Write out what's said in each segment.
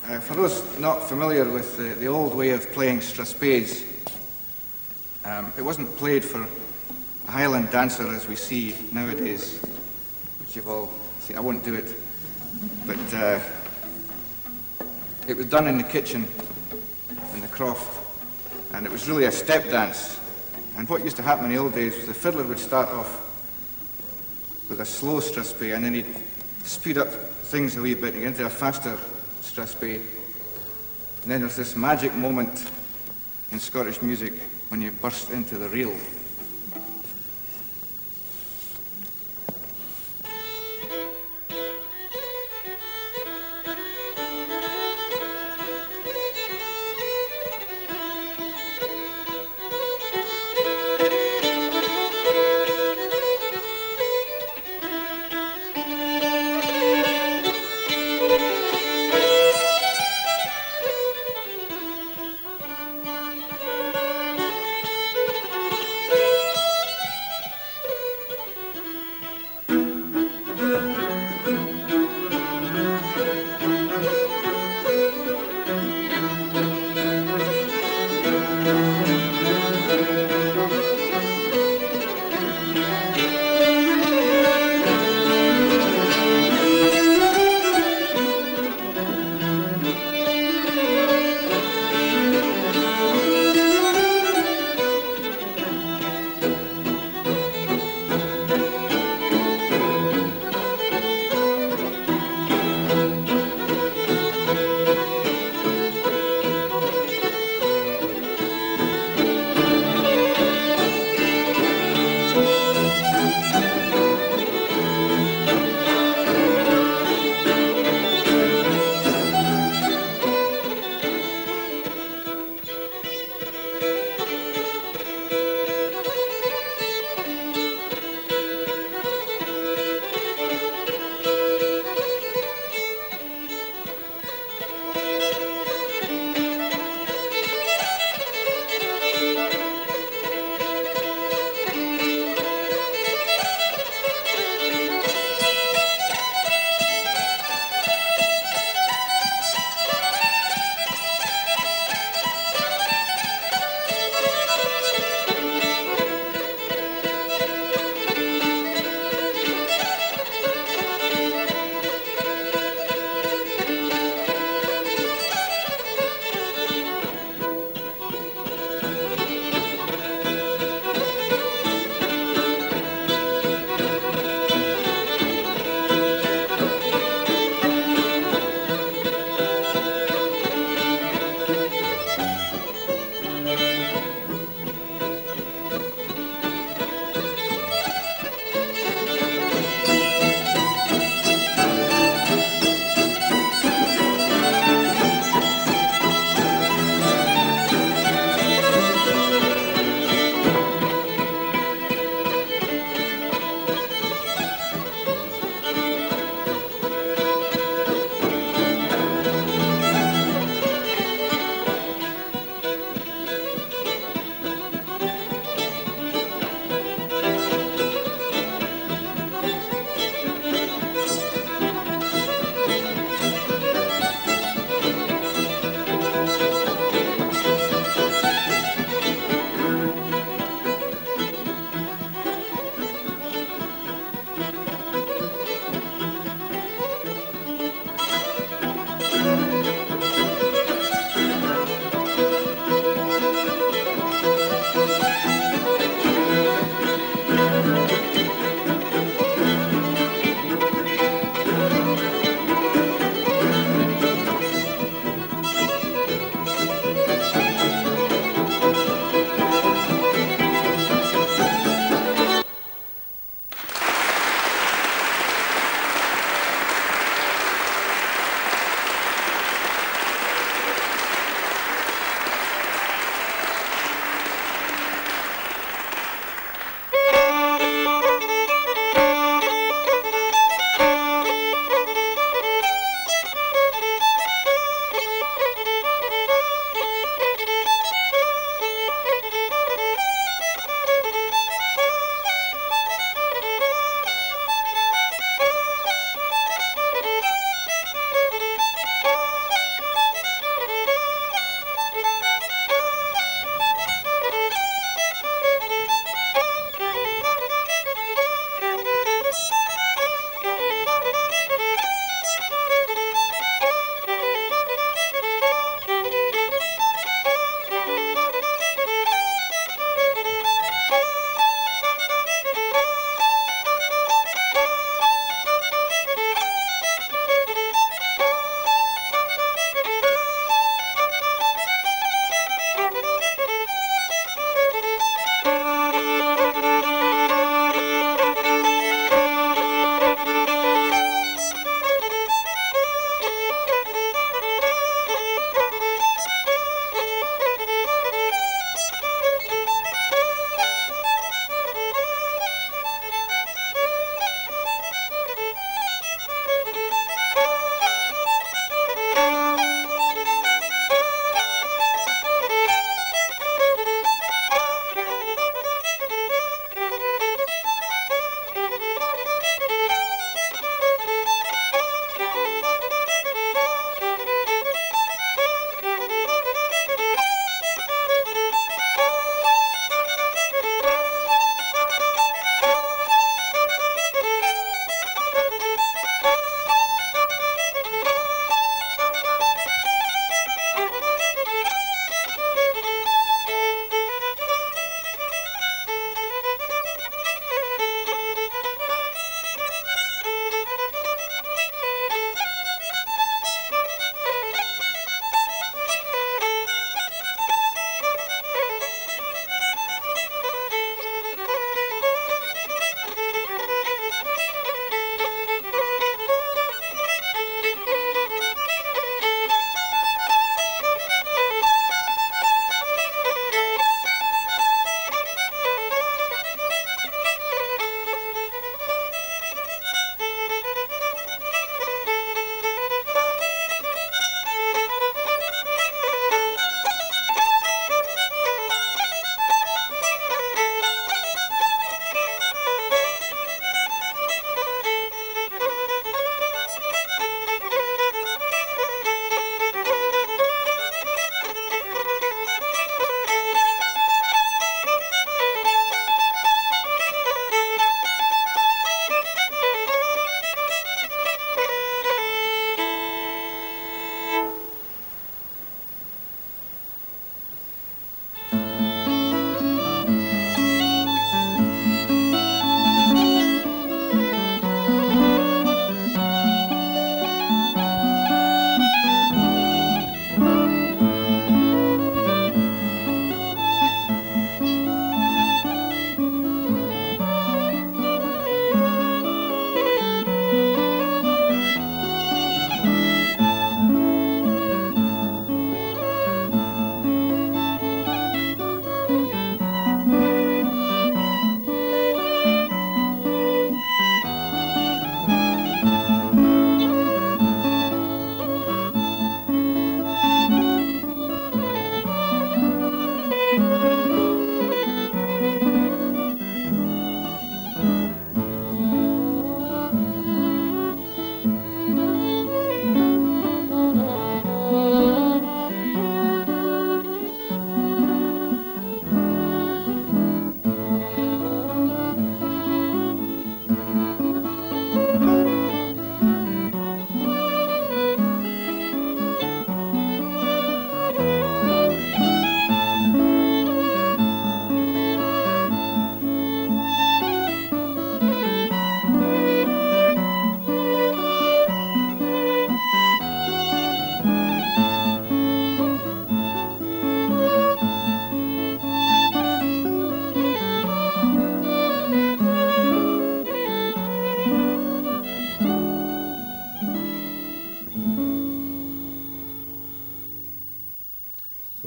For those not familiar with the old way of playing strathspeys, it wasn't played for a Highland dancer as we see nowadays, which you've all seen. I won't do it, but it was done in the kitchen, in the croft, and it was really a step dance. And what used to happen in the old days was the fiddler would start off with a slow strathspey, and then he'd speed up things a wee bit and get into a faster strathspey. And then there's this magic moment in Scottish music when you burst into the reel.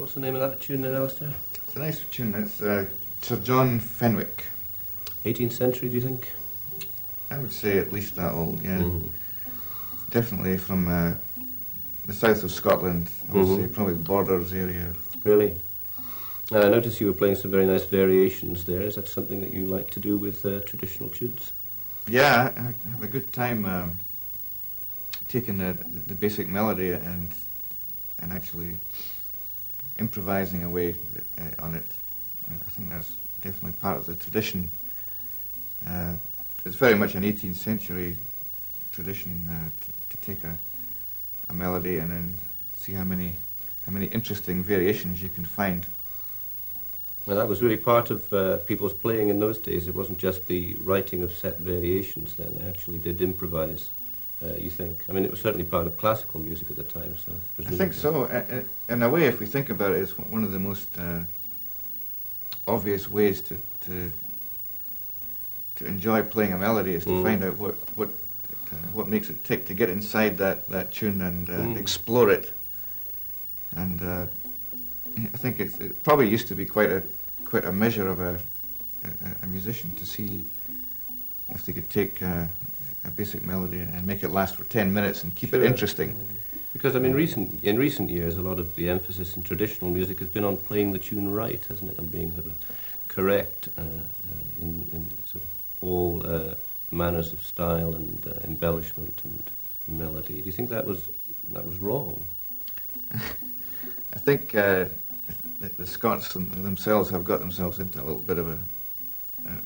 What's the name of that tune then, Alasdair? It's a nice tune. It's Sir John Fenwick. 18th century, do you think? I would say at least that old, yeah. Definitely from the south of Scotland. I would say probably Borders area. Really? I noticed you were playing some very nice variations there. Is that something that you like to do with traditional tunes? Yeah, I have a good time taking the basic melody and actually improvising away on it. I think that's definitely part of the tradition. It's very much an 18th century tradition to take a melody and then see how many interesting variations you can find. Well, that was really part of people's playing in those days. It wasn't just the writing of set variations then. They actually did improvise, you think? I mean, it was certainly part of classical music at the time. So I think so. In a way, if we think about it, it's one of the most obvious ways to enjoy playing a melody is to find out what makes it tick, to get inside that tune and explore it. And I think it probably used to be quite a measure of a musician to see if they could take a basic melody and make it last for 10 minutes and keep it interesting. Because I mean, in recent years, a lot of the emphasis in traditional music has been on playing the tune right, hasn't it? On being sort of correct in sort of all manners of style and embellishment and melody. Do you think that was wrong? I think the Scots themselves have got themselves into a little bit of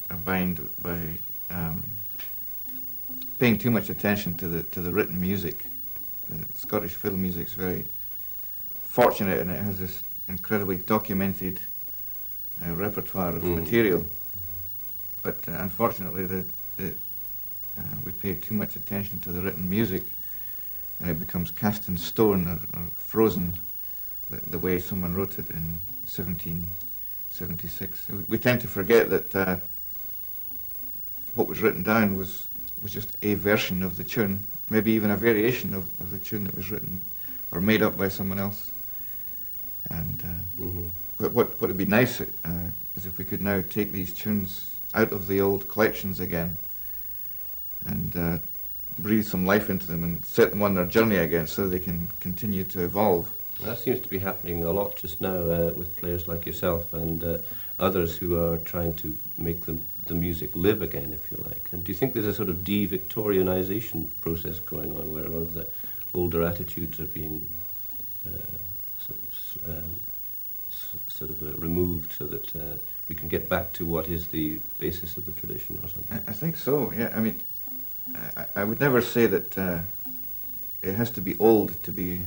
a bind by paying too much attention to the written music. Scottish fiddle music is very fortunate, and it has this incredibly documented repertoire of material. But unfortunately, we pay too much attention to the written music, and it becomes cast in stone or frozen the way someone wrote it in 1776. We tend to forget that what was written down was just a version of the tune, maybe even a variation of the tune that was written or made up by someone else. And but what would be nice is if we could now take these tunes out of the old collections again and breathe some life into them and set them on their journey again so they can continue to evolve. That seems to be happening a lot just now with players like yourself and others who are trying to make the music live again, if you like. And do you think there's a sort of de-Victorianization process going on where a lot of the older attitudes are being removed so that we can get back to what is the basis of the tradition or something? I think so, yeah. I mean, I would never say that it has to be old to be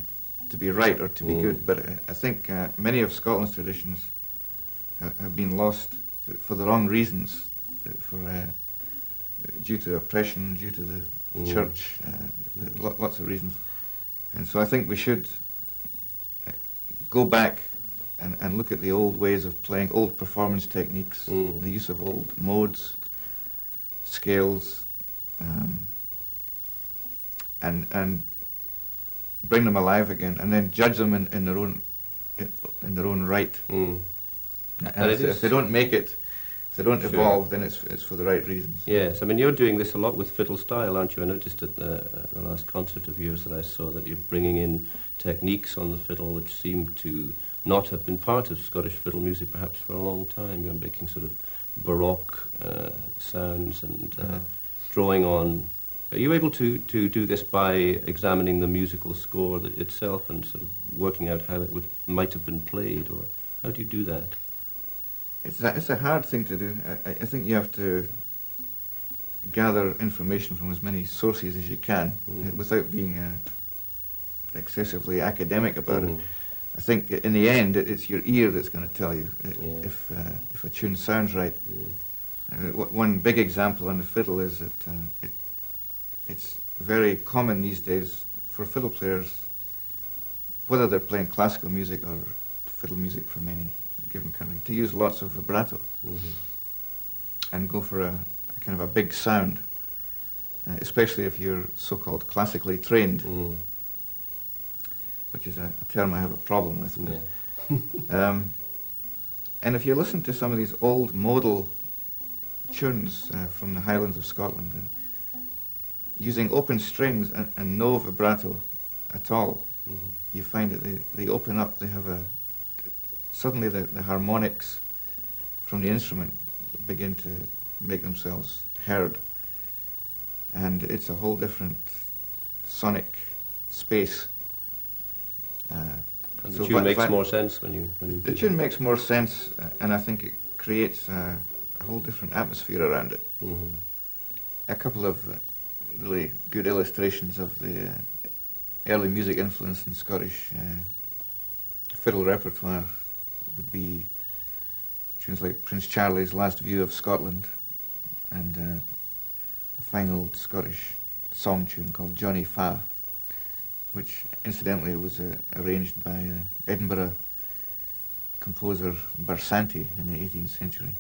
right or to be good, but I think many of Scotland's traditions have been lost for the wrong reasons, due to oppression, due to the church, lots of reasons. And so I think we should go back and look at the old ways of playing, old performance techniques, the use of old modes, scales, and bring them alive again, and then judge them in their own right. And if they don't make it, if they don't evolve, then it's for the right reasons. Yes, I mean, you're doing this a lot with fiddle style, aren't you? I noticed at the last concert of yours that I saw that you're bringing in techniques on the fiddle which seem to not have been part of Scottish fiddle music perhaps for a long time. You're making sort of baroque sounds and drawing on. Are you able to do this by examining the musical score itself and sort of working out how it might have been played, or how do you do that? It's a hard thing to do. I think you have to gather information from as many sources as you can without being excessively academic about it. I think in the end it's your ear that's going to tell you if a tune sounds right. One big example on the fiddle is that it's very common these days for fiddle players, whether they're playing classical music or fiddle music from any given country, to use lots of vibrato and go for a kind of a big sound, especially if you're so-called classically trained, which is a term I have a problem with. And if you listen to some of these old modal tunes from the Highlands of Scotland, and using open strings and no vibrato at all, you find that they open up, they have suddenly the harmonics from the instrument begin to make themselves heard. And it's a whole different sonic space. And the tune makes more sense when you the tune makes more sense, and I think it creates a whole different atmosphere around it. A couple of really good illustrations of the early music influence in Scottish fiddle repertoire would be tunes like Prince Charlie's Last View of Scotland, and a fine old Scottish song tune called Johnnie Fa, which incidentally was arranged by Edinburgh composer Barsanti in the 18th century.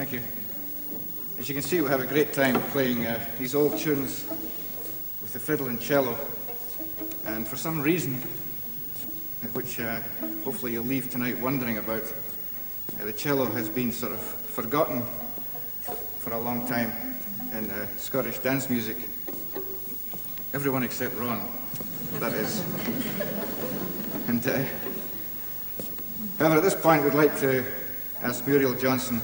Thank you. As you can see, we have a great time playing these old tunes with the fiddle and cello. And for some reason, which hopefully you'll leave tonight wondering about, the cello has been sort of forgotten for a long time in Scottish dance music. Everyone except Ron, that is. And however, at this point, we'd like to ask Muriel Johnson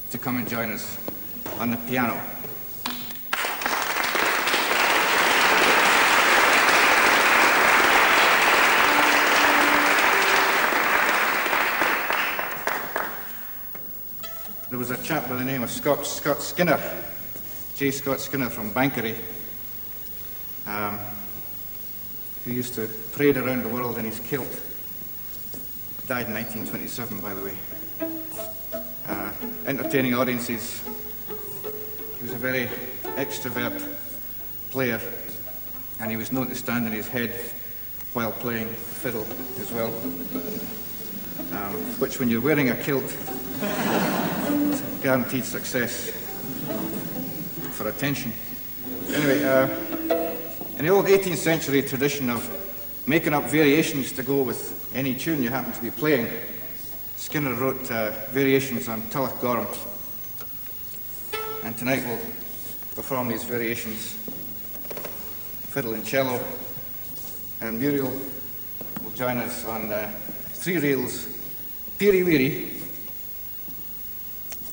to come and join us on the piano. There was a chap by the name of Scott Skinner, J. Scott Skinner from Bankery, who used to parade around the world in his kilt. Died in 1927, by the way. Entertaining audiences. He was a very extrovert player, and he was known to stand on his head while playing the fiddle as well, which, when you're wearing a kilt, is guaranteed success for attention. Anyway, in the old 18th century tradition of making up variations to go with any tune you happen to be playing, Skinner wrote variations on Tullochgorum. And tonight we'll perform these variations, fiddle and cello. And Muriel will join us on 3 reels, Peerie Weerie,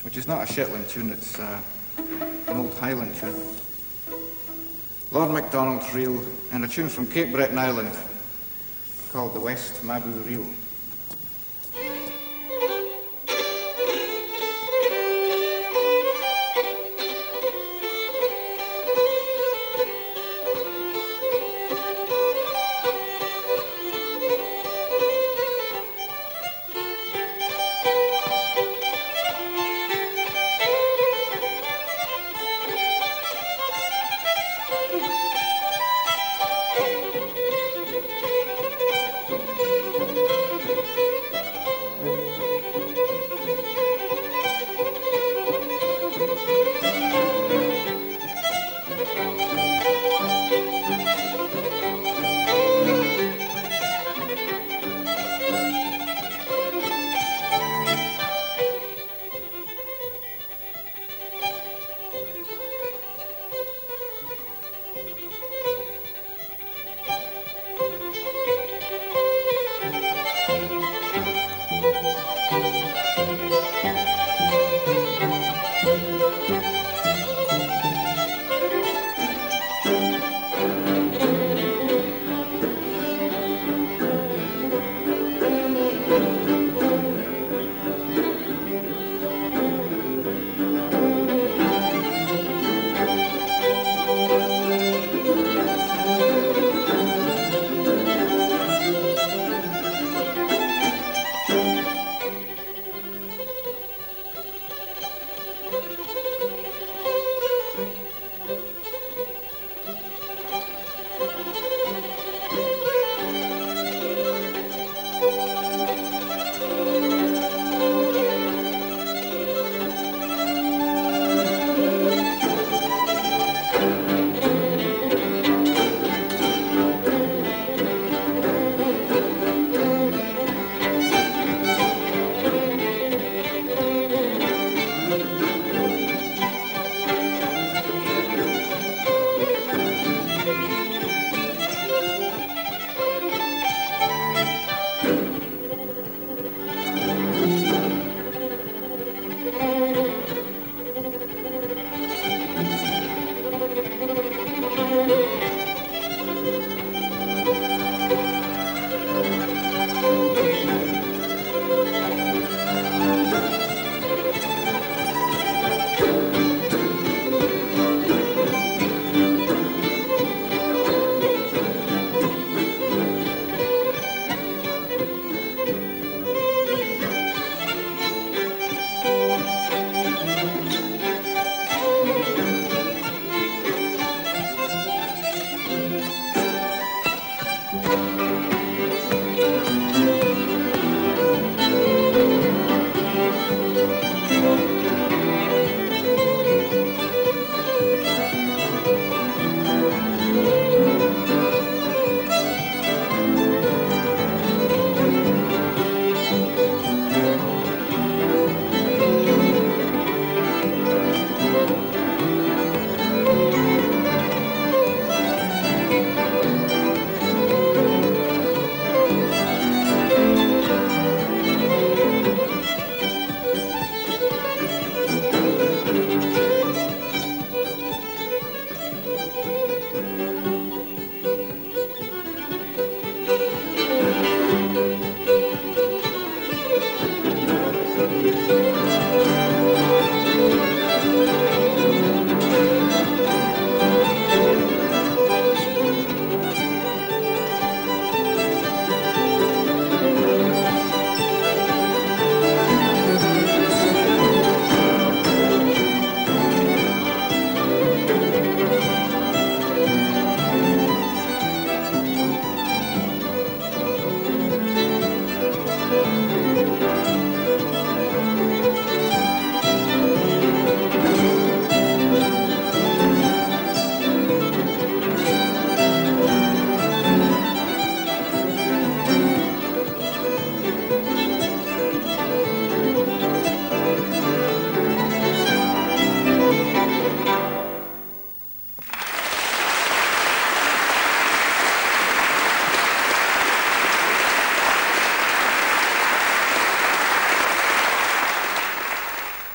which is not a Shetland tune, it's an old Highland tune. Lord MacDonald's reel, and a tune from Cape Breton Island called the West Mabou Reel.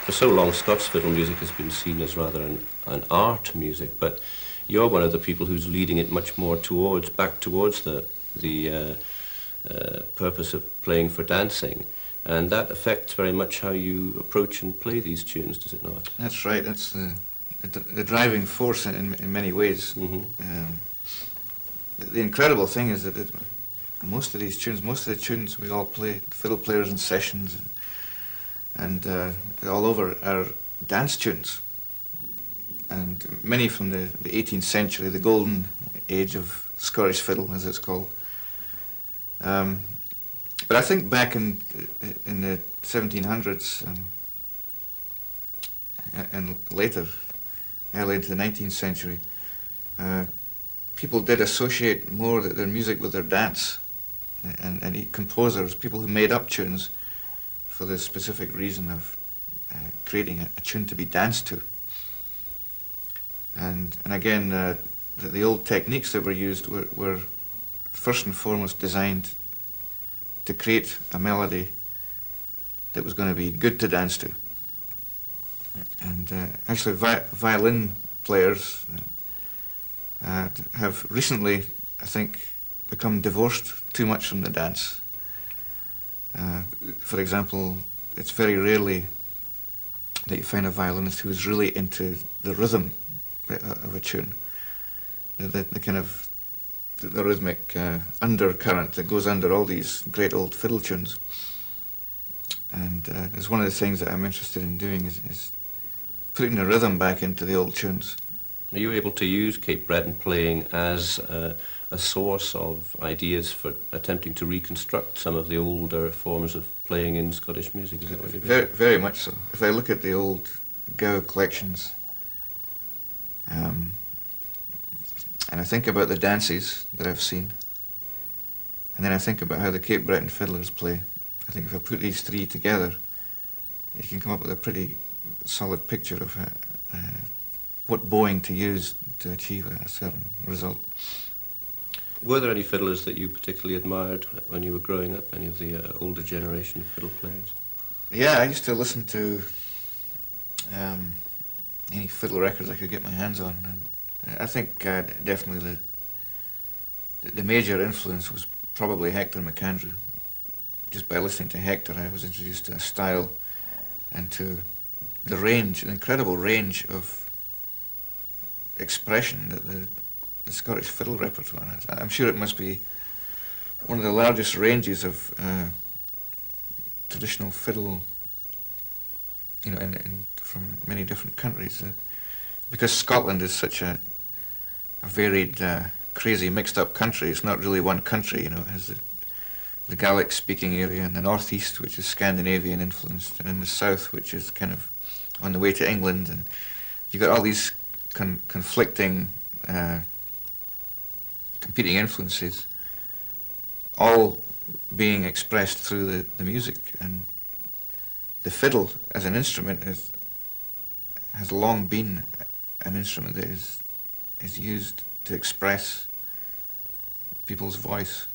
For so long, Scots fiddle music has been seen as rather an art music, but you're one of the people who's leading it much more back towards the purpose of playing for dancing, and that affects very much how you approach and play these tunes, does it not? That's right. That's the driving force in many ways. Mm-hmm. The incredible thing is that most of the tunes we all play, fiddle players in sessions and all over, are dance tunes. And many from the 18th century, the golden age of Scottish fiddle, as it's called. But I think back in the 1700s and later, early into the 19th century, people did associate more their music with their dance, and composers, people who made up tunes for the specific reason of creating a tune to be danced to. And again, the old techniques that were used were first and foremost designed to create a melody that was going to be good to dance to. And actually, violin players have recently, I think, become divorced too much from the dance. For example, it's very rarely that you find a violinist who is really into the rhythm of a tune, the kind of the rhythmic undercurrent that goes under all these great old fiddle tunes. And it's one of the things that I'm interested in doing is putting the rhythm back into the old tunes. Are you able to use Cape Breton playing as a source of ideas for attempting to reconstruct some of the older forms of playing in Scottish music? Is that what you're doing? Very, very much so. If I look at the old Gow collections, and I think about the dances that I've seen, and then I think about how the Cape Breton fiddlers play, I think if I put these three together, you can come up with a pretty solid picture of what bowing to use to achieve a certain result. Were there any fiddlers that you particularly admired when you were growing up, any of the older generation of fiddle players? Yeah, I used to listen to any fiddle records I could get my hands on, and I think definitely the major influence was probably Hector MacAndrew. Just by listening to Hector, I was introduced to a style and to the range, an incredible range of expression that the Scottish fiddle repertoire has. I'm sure it must be one of the largest ranges of traditional fiddle, you know, from many different countries. Because Scotland is such a varied, crazy, mixed-up country. It's not really one country, you know. It has the Gaelic-speaking area in the northeast, which is Scandinavian influenced, and in the south, which is kind of on the way to England. And you've got all these conflicting, competing influences, all being expressed through the music. And the fiddle as an instrument has long been an instrument that is used to express people's voice.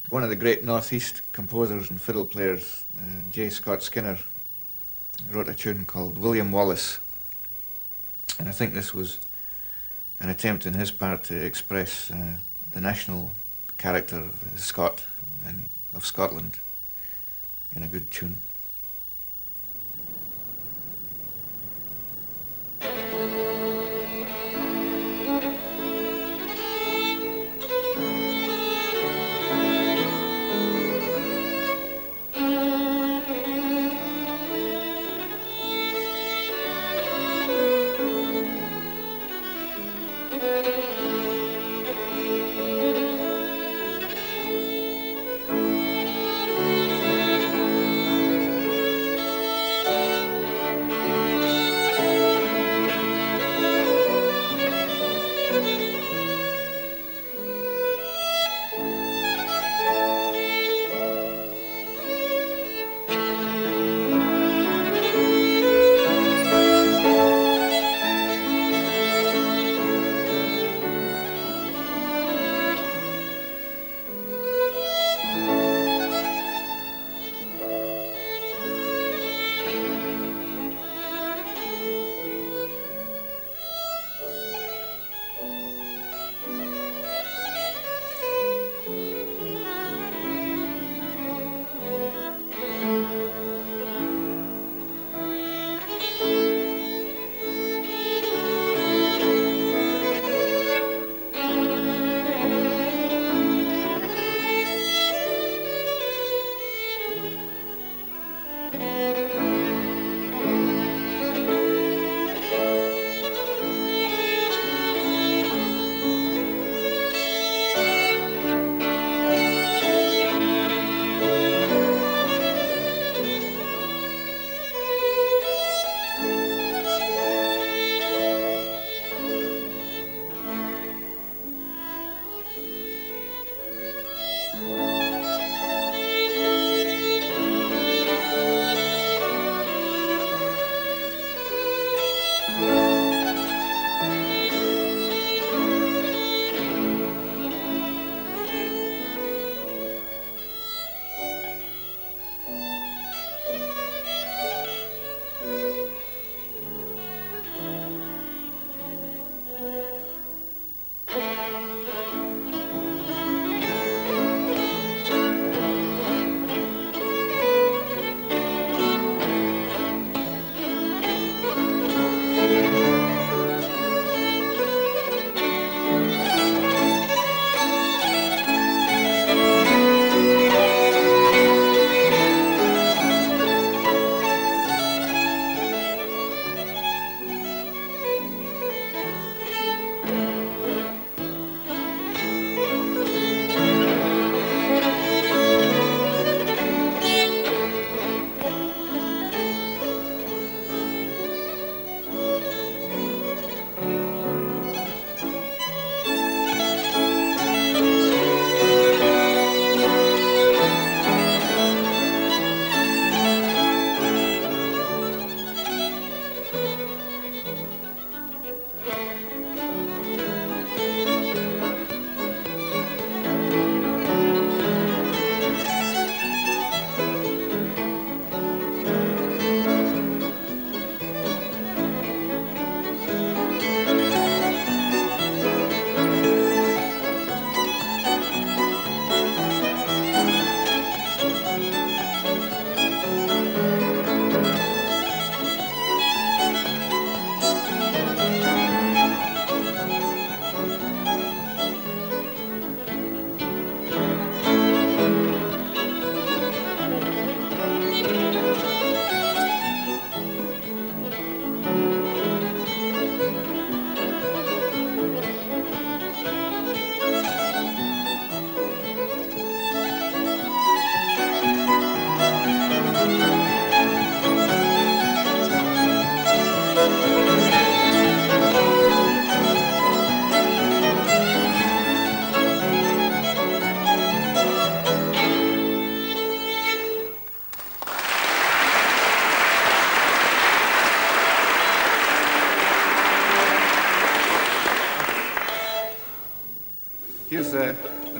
One of the great northeast composers and fiddle players, J. Scott Skinner, wrote a tune called William Wallace, and I think this was an attempt on his part to express the national character of the Scot and of Scotland in a good tune.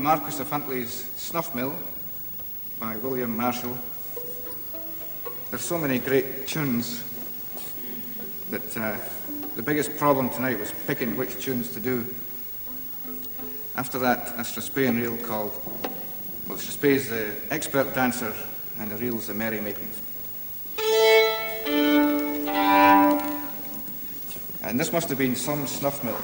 Marquis of Huntly's Snuff Mill by William Marshall. There's so many great tunes that the biggest problem tonight was picking which tunes to do. After that, a Strathspeyan reel called, well, Strathspey's the expert dancer and the reel's the merrymaking. And this must have been some snuff mill.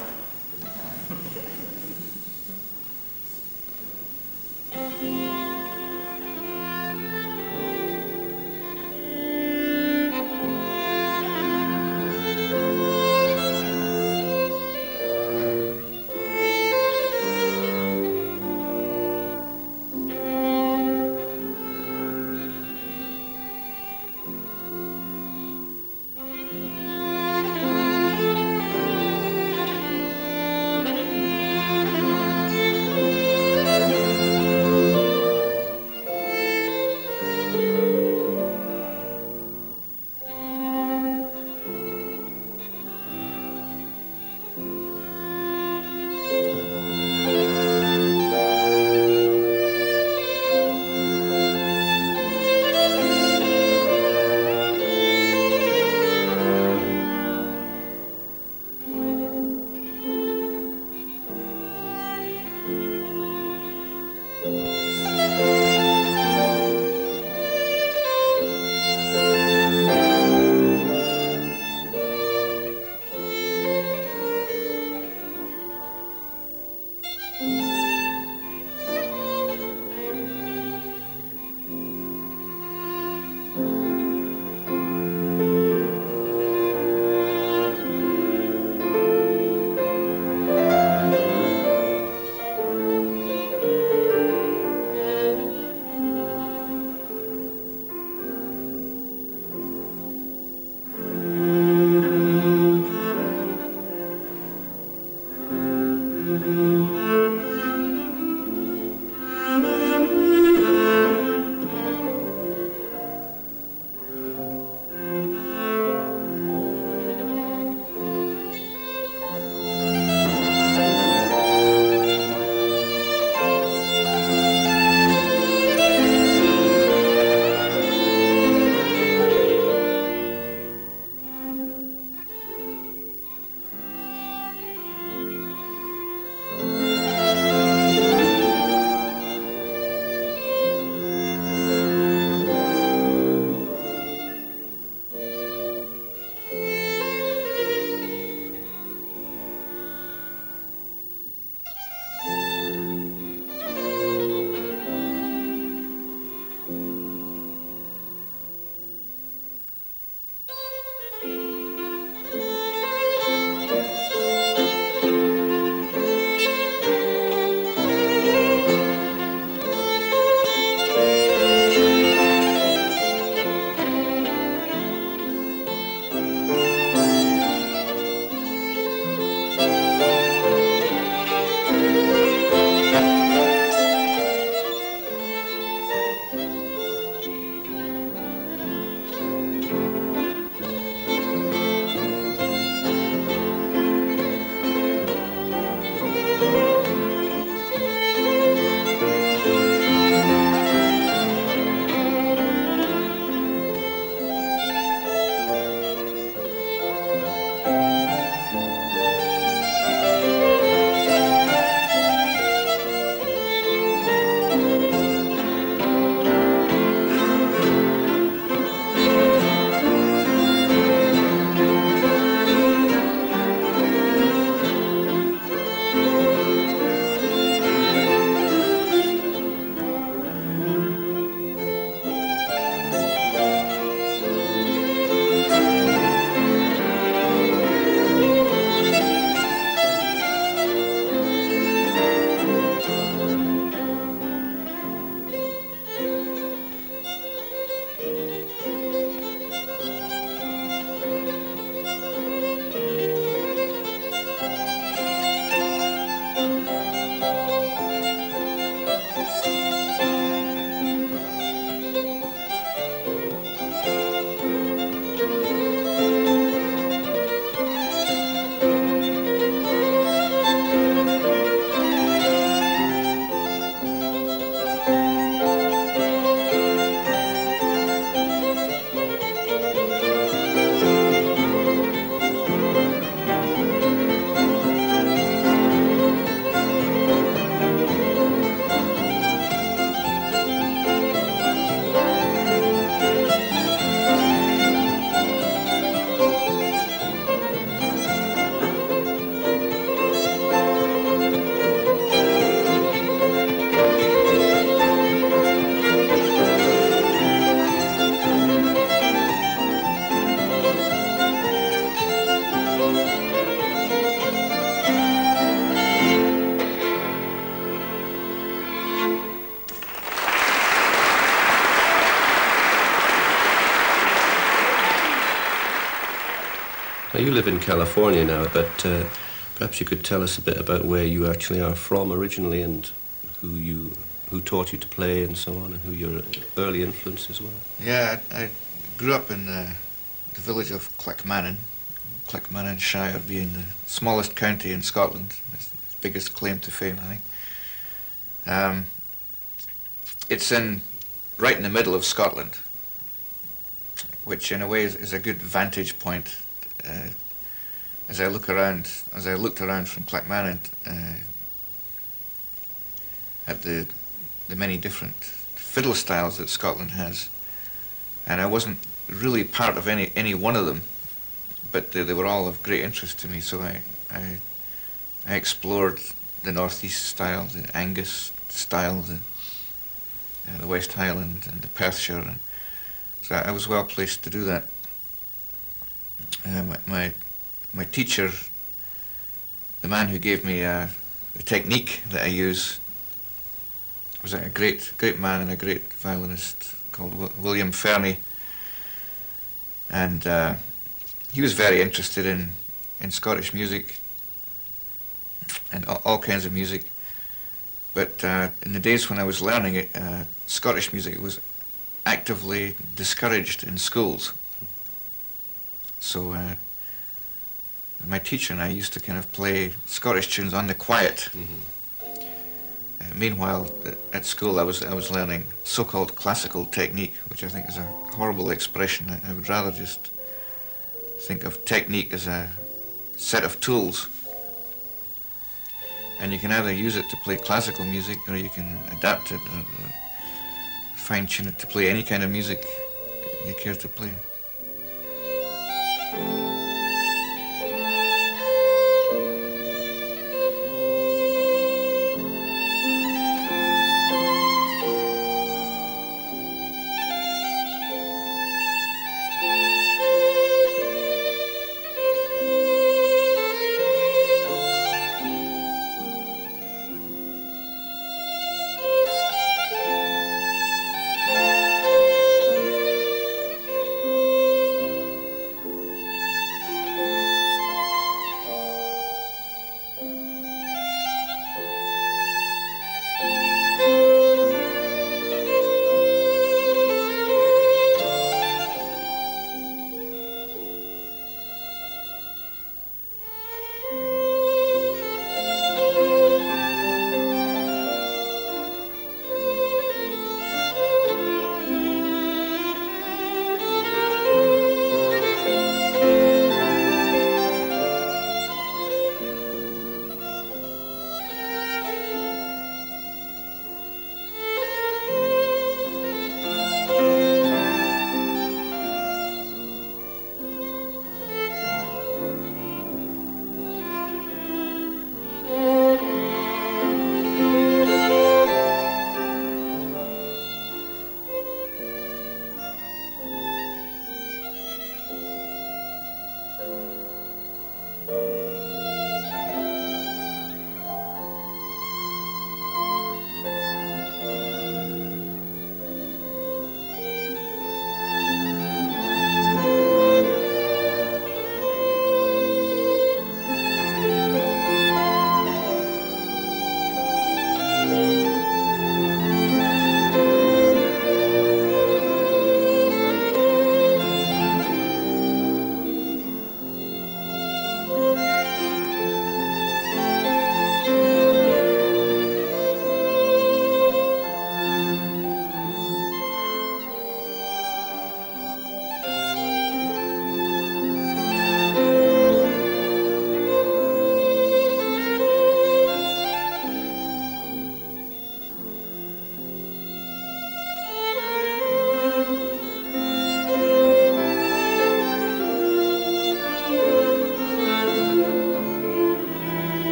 Now, you live in California now, but perhaps you could tell us a bit about where you actually are from originally and who taught you to play and so on, and who your early influences were. Yeah, I grew up in the village of Clackmannanshire being the smallest county in Scotland. It's its biggest claim to fame, I think. It's right in the middle of Scotland, which in a way is a good vantage point. As I looked around from Clackmannan at the many different fiddle styles that Scotland has, and I wasn't really part of any one of them, but they were all of great interest to me. So I explored the Northeast style, the Angus style, the West Highland, and the Perthshire, and so I was well placed to do that. My teacher, the man who gave me the technique that I use, was a great man and a great violinist called William Fernie, and he was very interested in Scottish music and all kinds of music. But in the days when I was learning it, Scottish music was actively discouraged in schools. So my teacher and I used to kind of play Scottish tunes on the quiet. Meanwhile, at school I was learning so-called classical technique, which I think is a horrible expression. I would rather just think of technique as a set of tools. And you can either use it to play classical music, or you can adapt it or fine-tune it to play any kind of music you care to play.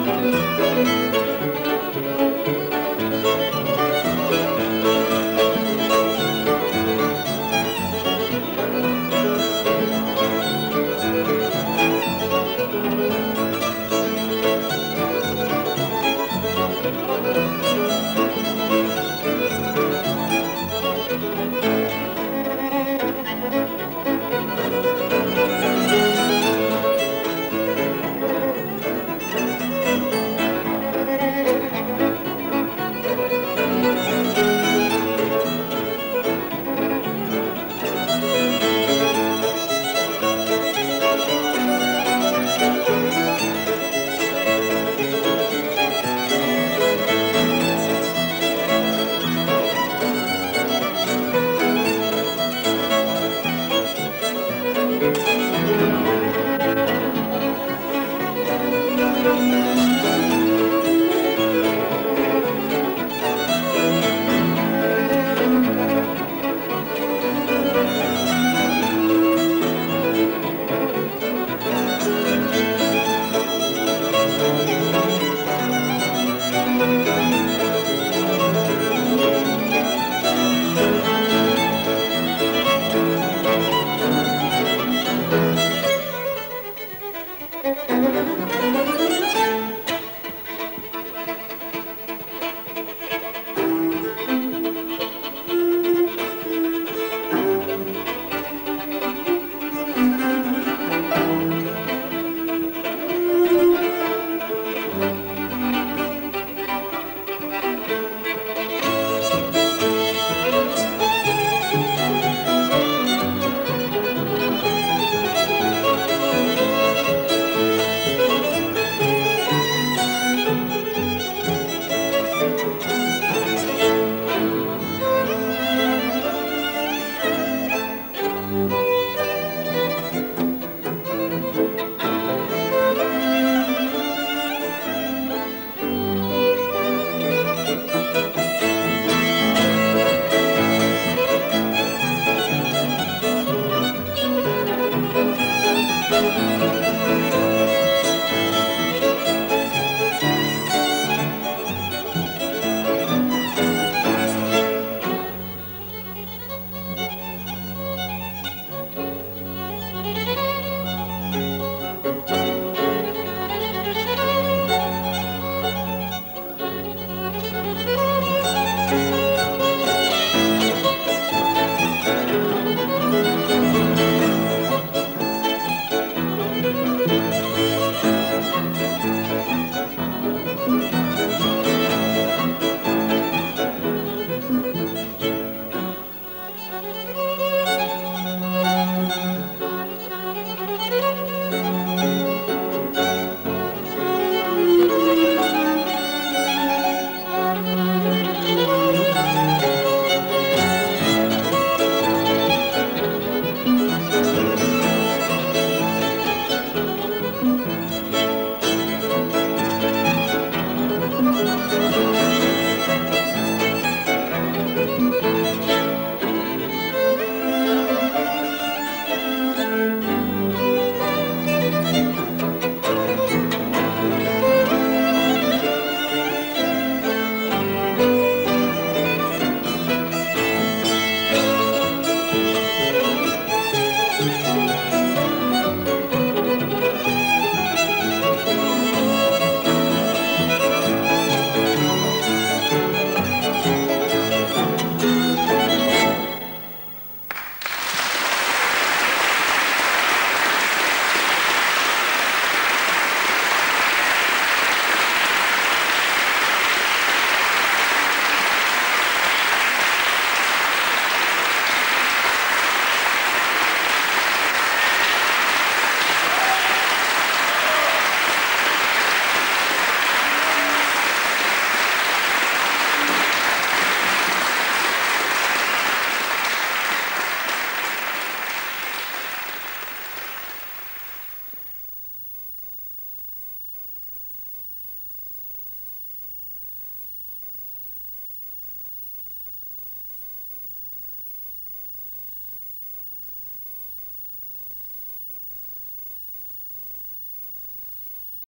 Thank you.